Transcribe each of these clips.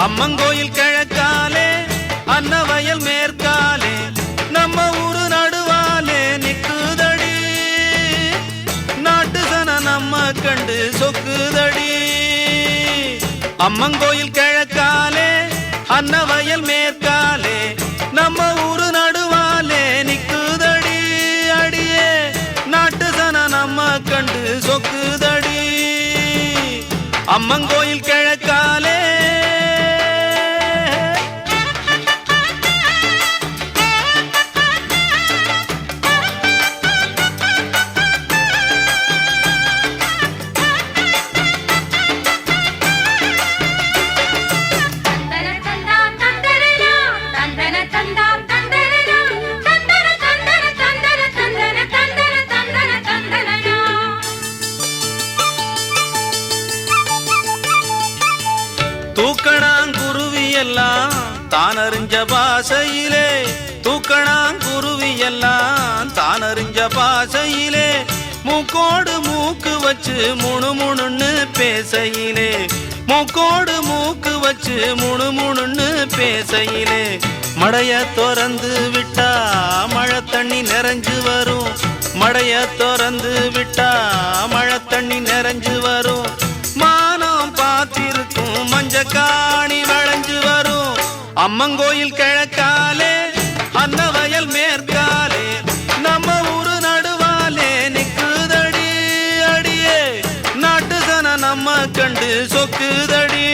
அம்மங்கோயில் கிழக்காலே அன்னவயல் மேற்காலே நம்ம ஊரு நடுவாலே நிக்குதடி நாட்டு சன நம்ம கண்டு சொக்குதடி அம்மங்கோயில் கிழக்காலே அன்னவயல் மேற்காலே நம்ம ஊரு நடுவாலே நிக்குதடி அடியே நாட்டு சன நம்ம கண்டு சொக்குதடி அம்மங்கோயில் கிழக்காலே தூக்கணாங்குருவி எல்லாம் தானறிஞ்ச பாசையிலே தூக்கணாங்குருவி எல்லாம் தானறிஞ்ச பாசையிலே மூக்கோடு மூக்கு வச்சு முணுமுணுன்னு பேசையிலே மூக்கோடு மூக்கு வச்சு முணுமுணுன்னு பேசையிலே மடைய திறந்து விட்டா மழை தண்ணி நிறைஞ்சு வரும் மடைய திறந்து விட்டா மழை தண்ணி நிறைஞ்சு வரும் மானம் பார்த்திருக்கும் மஞ்சக்காணி வளைஞ்சு வரும் அம்மங்கோயில் கிழக்காலே அன்னவயல் மேற்காலே நம்ம ஊரு நடுவாலே நிக்குதடி அடியே நாட்டு சன நம்ம கண்டு சொக்குதடி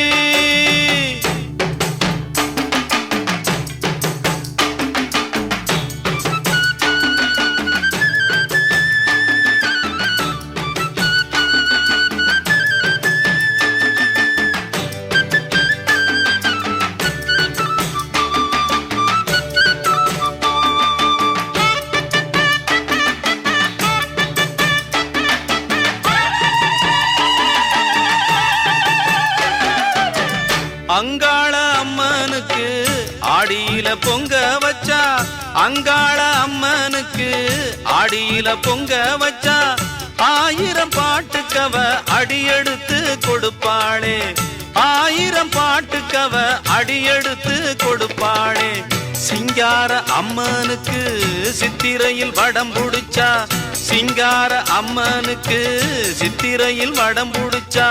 அங்காள அம்மனுக்கு ஆடியில பொங்க வச்சா அங்காள அம்மனுக்கு ஆடியில பொங்க வச்சா 1000 பாட்டுக்கவ அடியெடுத்து கொடுப்பாளே 1000 பாட்டுக்கவ அடியெடுத்து கொடுப்பாளே சிங்கார அம்மனுக்கு சித்திரையில் வடம் புடிச்சா சிங்கார அம்மனுக்கு சித்திரையில் வடம் புடிச்சா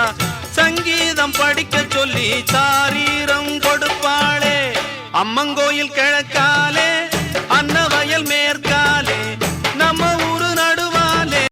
சங்கீதம் படிக்க சொல்லி சாரீரம் கொடுப்பாளே அம்மங்கோயில் கிழக்காலே